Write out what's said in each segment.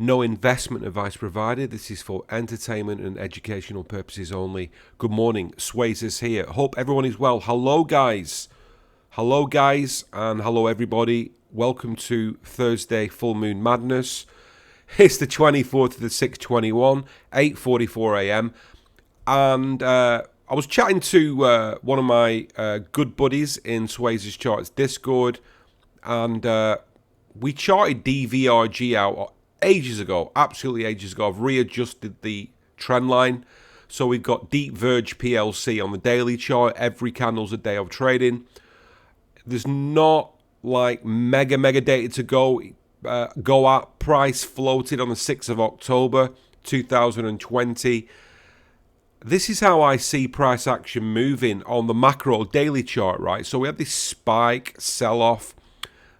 No investment advice provided. This is for entertainment and educational purposes only. Good morning, Swayzers here. Hope everyone is well. Hello guys, and hello everybody. Welcome to Thursday Full Moon Madness. It's the 24th of the 6/21, 8:44 a.m. And I was chatting to one of my good buddies in Swayzers Charts Discord, and we charted DVRG out ages ago, absolutely ages ago. I've readjusted the trend line. So we've got Deep Verge PLC on the daily chart. Every candle's a day of trading. There's not like mega data to go at. Price floated on the 6th of October 2020. This is how I see price action moving on the macro daily chart, right? So we have this spike, sell-off.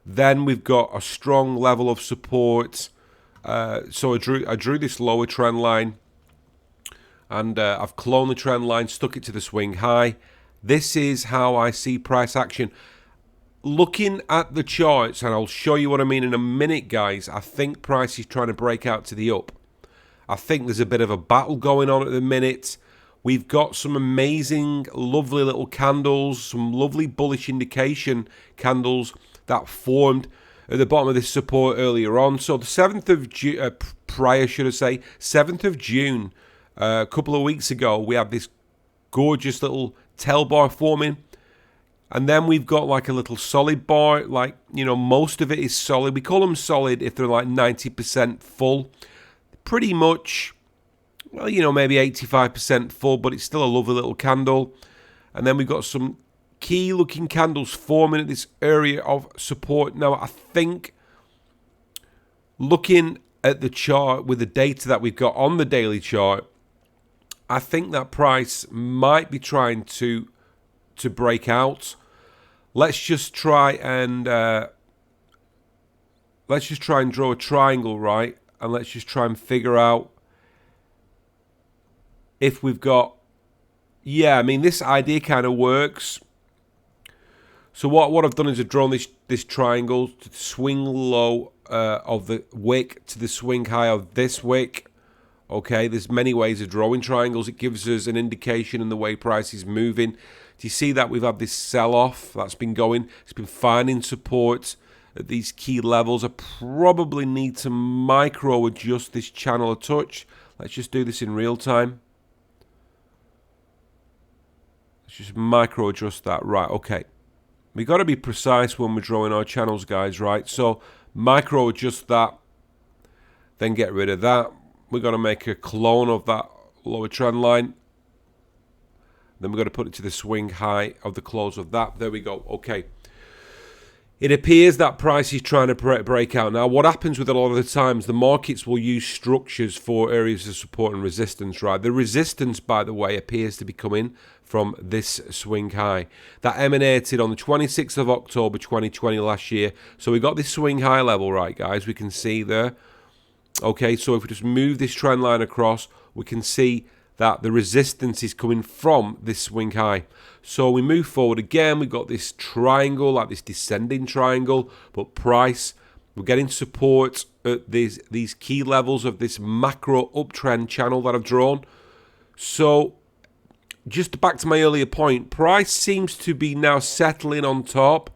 Then we've got a strong level of support. So I drew this lower trend line, and I've cloned the trend line, stuck it to the swing high. This is how I see price action. Looking at the charts, and I'll show you what I mean in a minute, guys, I think price is trying to break out to the up. I think there's a bit of a battle going on at the minute. We've got some amazing, lovely little candles, some lovely bullish indication candles that formed at the bottom of this support earlier on. So the 7th of June, 7th of June, a couple of weeks ago, we had this gorgeous little tail bar forming. And then we've got like a little solid bar, like, you know, most of it is solid. We call them solid if they're like 90% full. Pretty much, well, you know, maybe 85% full, but it's still a lovely little candle. And then we've got some key looking candles forming at this area of support. Now, I think looking at the chart with the data that we've got on the daily chart, I think that price might be trying to break out. Let's just try and draw a triangle, right? And let's just try and figure out if we've got, yeah, I mean, this idea kind of works. So what I've done is I've drawn this triangle to the swing low of the wick to the swing high of this wick. Okay, there's many ways of drawing triangles. It gives us an indication in the way price is moving. Do you see that we've had this sell-off that's been going? It's been finding support at these key levels. I probably need to micro adjust this channel a touch. Let's just do this in real time. Let's just micro adjust that. Right, okay. We got to be precise when we're drawing our channels, guys, right? So micro adjust that, then get rid of that. We're going to make a clone of that lower trend line. Then we're going to put it to the swing high of the close of that. There we go. Okay. It appears that price is trying to break out. Now, what happens with a lot of the times, the markets will use structures for areas of support and resistance, right? The resistance, by the way, appears to be coming from this swing high. That emanated on the 26th of October 2020 last year. So we got this swing high level, right, guys? We can see there. Okay, so if we just move this trend line across, we can see that the resistance is coming from this swing high. So we move forward again, we've got this triangle, like this descending triangle, but price, we're getting support at these key levels of this macro uptrend channel that I've drawn. So just back to my earlier point, price seems to be now settling on top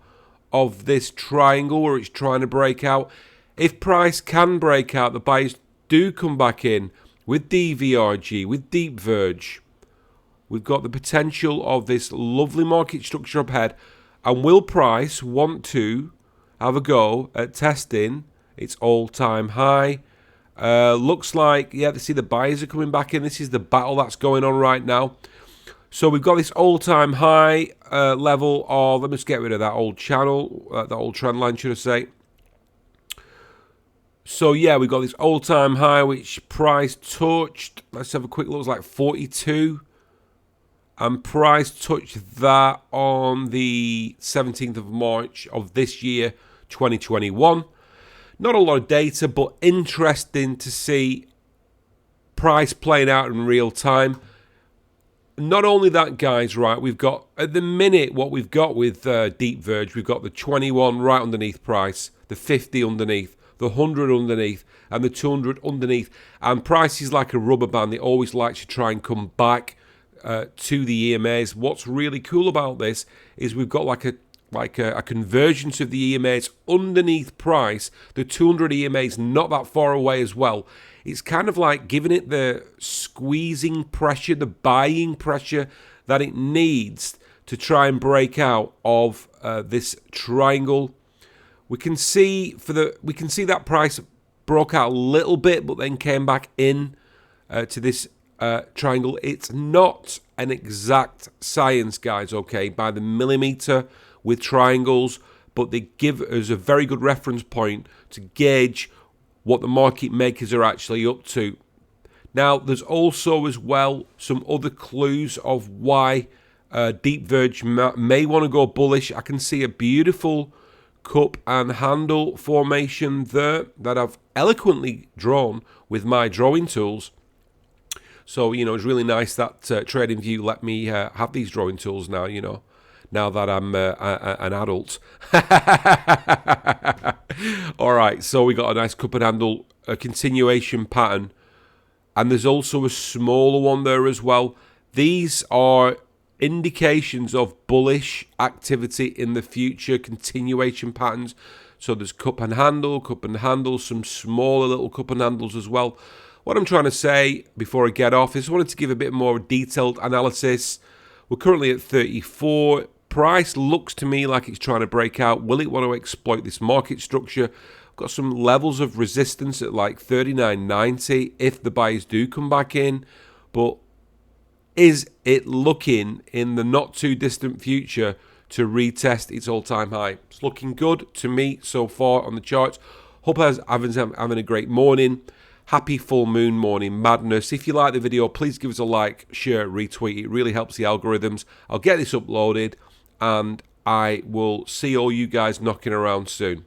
of this triangle where it's trying to break out. If price can break out, the buyers do come back in with DVRG, with Deep Verge. We've got the potential of this lovely market structure up ahead. And will price want to have a go at testing its all-time high? Looks like, yeah, see the buyers are coming back in. This is the battle that's going on right now. So we've got this all-time high level of, let me just get rid of that old channel, that old trend line, should I say. So yeah, we've got this all-time high which price touched. Let's have a quick look. It was like 42, and price touched that on the 17th of March of this year, 2021. Not a lot of data, but interesting to see price playing out in real time. Not only that, guys, right, we've got at the minute what we've got with Deep Verge. We've got the 21 right underneath price, the 50 underneath. the 100 underneath, and the 200 underneath. And price is like a rubber band. It always likes to try and come back to the EMAs. What's really cool about this is we've got like a convergence of the EMAs underneath price. The 200 EMAs not that far away as well. It's kind of like giving it the squeezing pressure, the buying pressure that it needs to try and break out of this triangle. We can see that price broke out a little bit, but then came back in to this triangle. It's not an exact science, guys, okay, by the millimeter with triangles, but they give us a very good reference point to gauge what the market makers are actually up to. Now, there's also as well some other clues of why Deep Verge may want to go bullish. I can see a beautiful cup and handle formation there that I've eloquently drawn with my drawing tools. So, you know, it's really nice that TradingView let me have these drawing tools now, you know, now that I'm an adult. All right, so we got a nice cup and handle, a continuation pattern. And there's also a smaller one there as well. These are indications of bullish activity in the future, continuation patterns. So there's cup and handle, some smaller little cup and handles as well. What I'm trying to say before I get off is I wanted to give a bit more detailed analysis. We're currently at 34. Price looks to me like it's trying to break out. Will it want to exploit this market structure? Got some levels of resistance at like 39.90 if the buyers do come back in, but is it looking in the not too distant future to retest its all-time high? It's looking good to me so far on the charts. Hope everyone's having a great morning. Happy full moon morning madness. If you like the video, please give us a like, share, retweet. It really helps the algorithms. I'll get this uploaded and I will see all you guys knocking around soon.